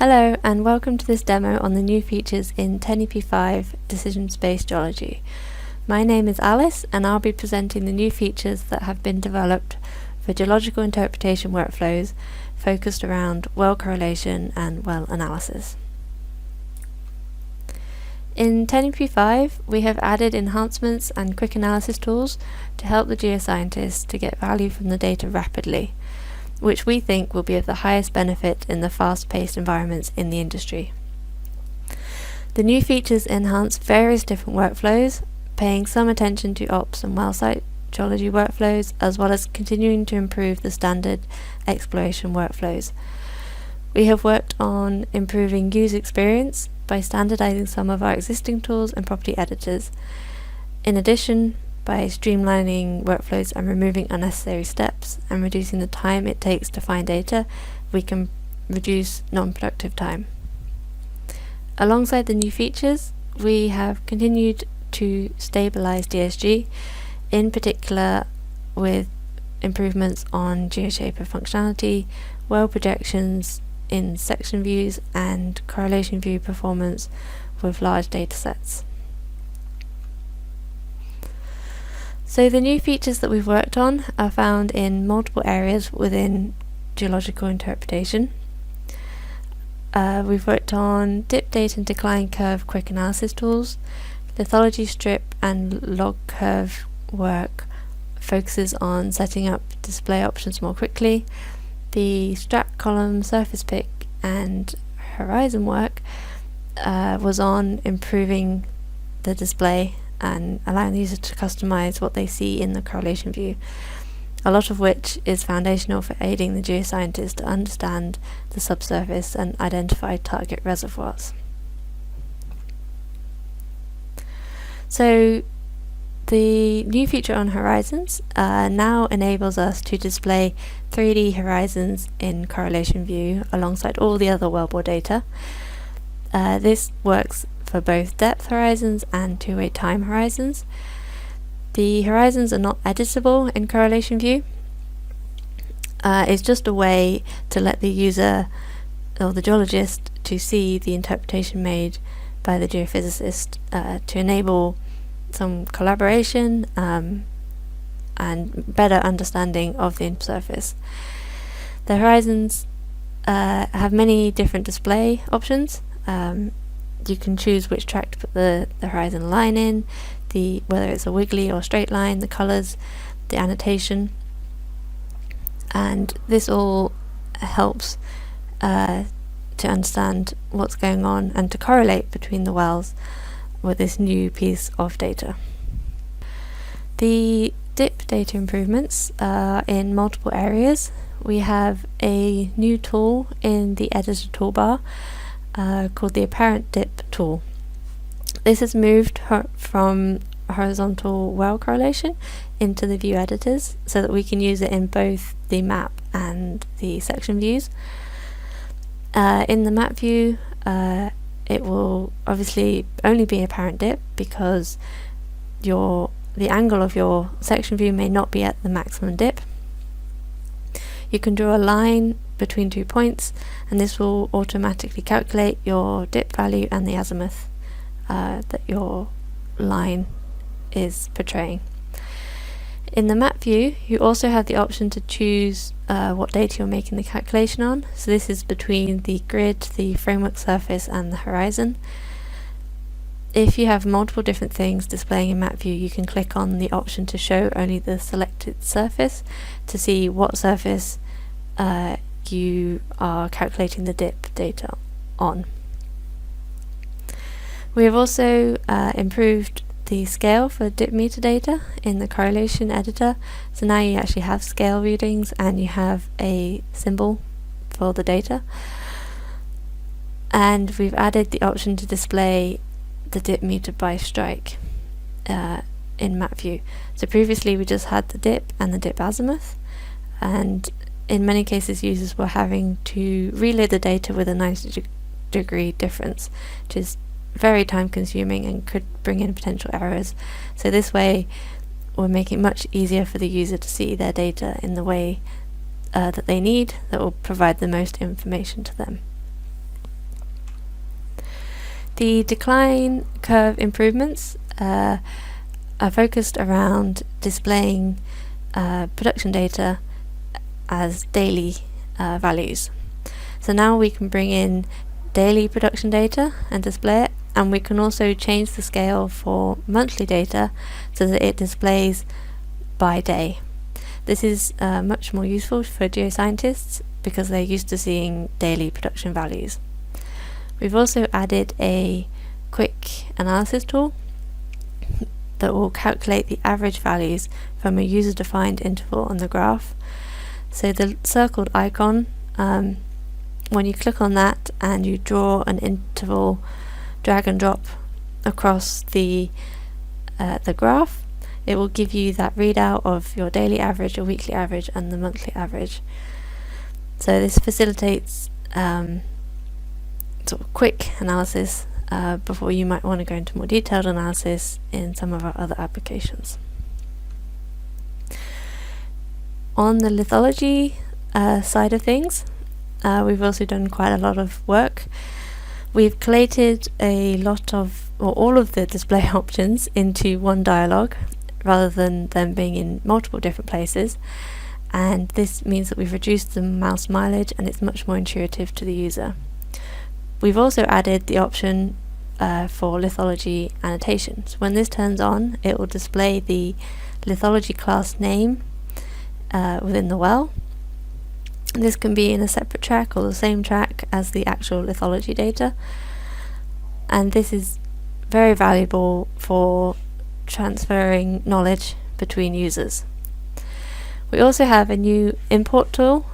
Hello and welcome to this demo on the new features in 10ep 5 Decision-Based Geology. My name is Alice and I'll be presenting the new features that have been developed for geological interpretation workflows focused around well correlation and well analysis. In 10ep 5 we have added enhancements and quick analysis tools to help the geoscientists to get value from the data rapidly, which we think will be of the highest benefit in the fast-paced environments in the industry. The new features enhance various different workflows, paying some attention to ops and well site geology workflows, as well as continuing to improve the standard exploration workflows. We have worked on improving user experience by standardizing some of our existing tools and property editors. In addition, by streamlining workflows and removing unnecessary steps and reducing the time it takes to find data, we can reduce non-productive time. Alongside the new features, we have continued to stabilize DSG, in particular with improvements on GeoShaper functionality, well projections in section views, and correlation view performance with large data sets. So the new features that we've worked on are found in multiple areas within geological interpretation. We've worked on dip, date and decline curve quick analysis tools. Lithology strip and log curve work focuses on setting up display options more quickly. The strat column surface pick and horizon work was on improving the display and allowing the user to customize what they see in the correlation view, a lot of which is foundational for aiding the geoscientist to understand the subsurface and identify target reservoirs. So the new feature on horizons now enables us to display 3D horizons in correlation view alongside all the other wellbore data. This works for both depth horizons and two-way time horizons. The horizons are not editable in correlation view. It's just a way to let the user or the geologist to see the interpretation made by the geophysicist to enable some collaboration and better understanding of the surface. The horizons have many different display options. You can choose which track to put the horizon line in, whether it's a wiggly or straight line, the colours, the annotation, and this all helps to understand what's going on and to correlate between the wells with this new piece of data. The dip data improvements are in multiple areas. We have a new tool in the editor toolbar called the apparent dip tool. This has moved from horizontal well correlation into the view editors so that we can use it in both the map and the section views. In the map view, it will obviously only be apparent dip because the angle of your section view may not be at the maximum dip. You can draw a line between 2 points and this will automatically calculate your dip value and the azimuth that your line is portraying. In the map view, you also have the option to choose what data you're making the calculation on. So this is between the grid, the framework surface and the horizon. If you have multiple different things displaying in map view, you can click on the option to show only the selected surface to see what surface you are calculating the dip data on. We have also improved the scale for dip metadata in the correlation editor, so now you actually have scale readings and you have a symbol for the data, and we've added the option to display the dip meter by strike in map view. So previously we just had the dip and the dip azimuth, and in many cases users were having to relay the data with a 90-degree difference, which is very time consuming and could bring in potential errors. So this way we're making it much easier for the user to see their data in the way that they need, that will provide the most information to them. The decline curve improvements are focused around displaying production data as daily values. So now we can bring in daily production data and display it, and we can also change the scale for monthly data so that it displays by day. This is much more useful for geoscientists because they're used to seeing daily production values. We've also added a quick analysis tool that will calculate the average values from a user-defined interval on the graph. So the circled icon, when you click on that and you draw an interval, drag and drop across the graph, it will give you that readout of your daily average, your weekly average, and the monthly average. So this facilitates sort of quick analysis before you might want to go into more detailed analysis in some of our other applications. On the lithology side of things, we've also done quite a lot of work. We've collated a lot of, or all of the display options into one dialog rather than them being in multiple different places, and this means that we've reduced the mouse mileage and it's much more intuitive to the user. We've also added the option for lithology annotations. When this turns on, it will display the lithology class name within the well. This can be in a separate track or the same track as the actual lithology data, and this is very valuable for transferring knowledge between users. We also have a new import tool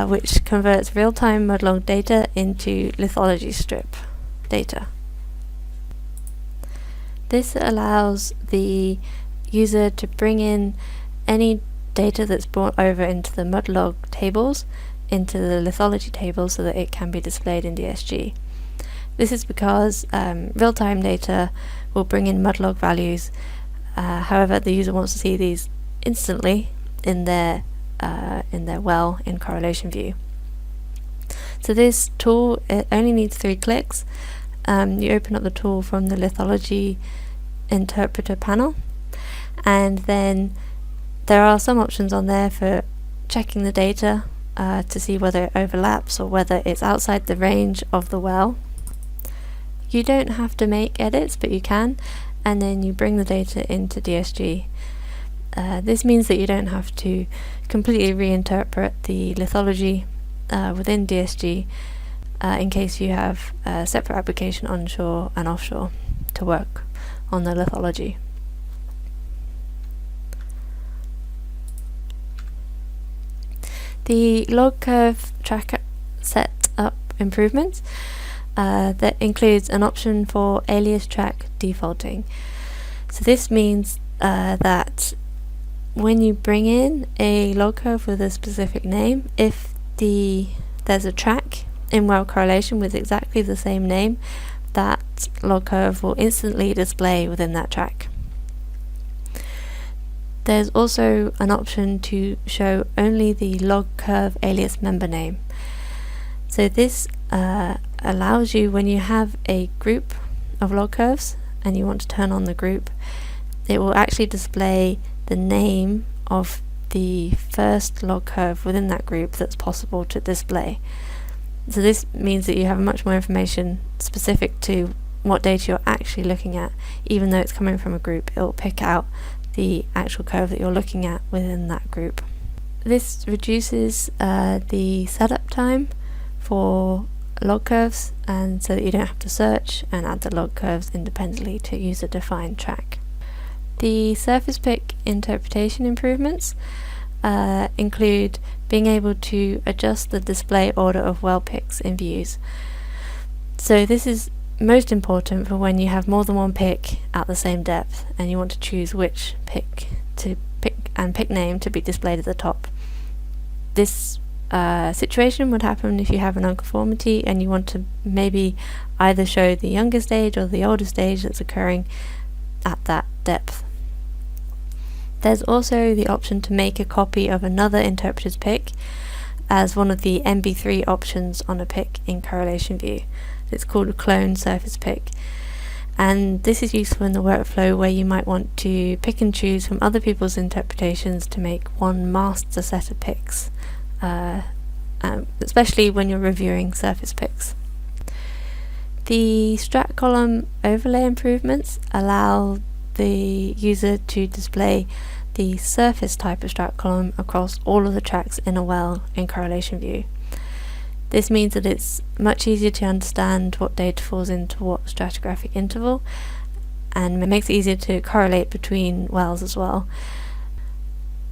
which converts real-time mudlog data into lithology strip data. This allows the user to bring in any data that's brought over into the mudlog tables into the lithology table so that it can be displayed in DSG. This is because real-time data will bring in mudlog values, however the user wants to see these instantly in their well in correlation view. So this tool, it only needs 3 clicks. You open up the tool from the lithology interpreter panel, and then there are some options on there for checking the data to see whether it overlaps or whether it's outside the range of the well. You don't have to make edits, but you can, and then you bring the data into DSG. This means that you don't have to completely reinterpret the lithology within DSG in case you have a separate application onshore and offshore to work on the lithology. The log curve tracker set up improvements that includes an option for alias track defaulting. So this means that when you bring in a log curve with a specific name, if there's a track in well correlation with exactly the same name, that log curve will instantly display within that track. There's also an option to show only the log curve alias member name. So this allows you, when you have a group of log curves and you want to turn on the group, it will actually display the name of the first log curve within that group that's possible to display. So this means that you have much more information specific to what data you're actually looking at. Even though it's coming from a group, it will pick out the actual curve that you're looking at within that group. This reduces the setup time for log curves, and so that you don't have to search and add the log curves independently to use a defined track. The surface pick interpretation improvements include being able to adjust the display order of well picks in views. So this is most important for when you have more than one pick at the same depth and you want to choose which pick name to be displayed at the top. This situation would happen if you have an unconformity and you want to maybe either show the youngest stage or the oldest stage that's occurring at that depth. There's also the option to make a copy of another interpreter's pick as one of the MB3 options on a pick in correlation view. It's called a clone surface pick, and this is useful in the workflow where you might want to pick and choose from other people's interpretations to make one master set of picks, especially when you're reviewing surface picks. The strat column overlay improvements allow the user to display the surface type of strat column across all of the tracks in a well in correlation view. This means that it's much easier to understand what data falls into what stratigraphic interval, and it makes it easier to correlate between wells as well.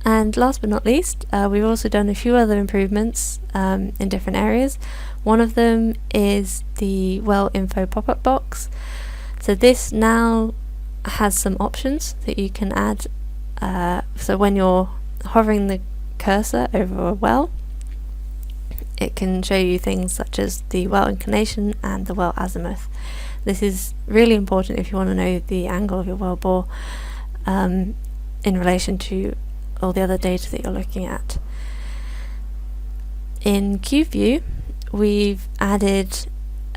And last but not least, we've also done a few other improvements in different areas. One of them is the well info pop-up box. So this now has some options that you can add. So when you're hovering the cursor over a well, it can show you things such as the well inclination and the well azimuth. This is really important if you want to know the angle of your well bore in relation to all the other data that you're looking at. In Cube View, we've added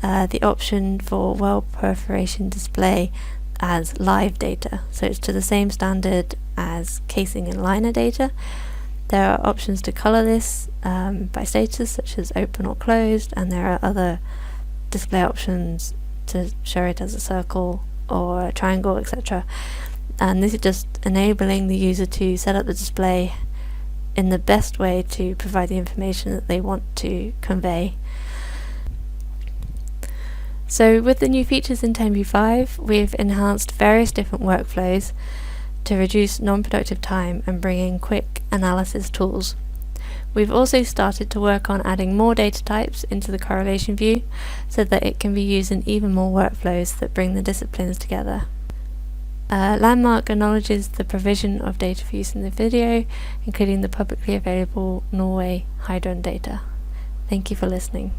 the option for well perforation display as live data, so it's to the same standard as casing and liner data. There are options to color this by status, such as open or closed, and there are other display options to show it as a circle or a triangle, etc. And this is just enabling the user to set up the display in the best way to provide the information that they want to convey. So with the new features in 10ep 5, we've enhanced various different workflows to reduce non-productive time and bring in quick analysis tools. We've also started to work on adding more data types into the correlation view so that it can be used in even more workflows that bring the disciplines together. Landmark acknowledges the provision of data for use in the video, including the publicly available Norway hydron data. Thank you for listening.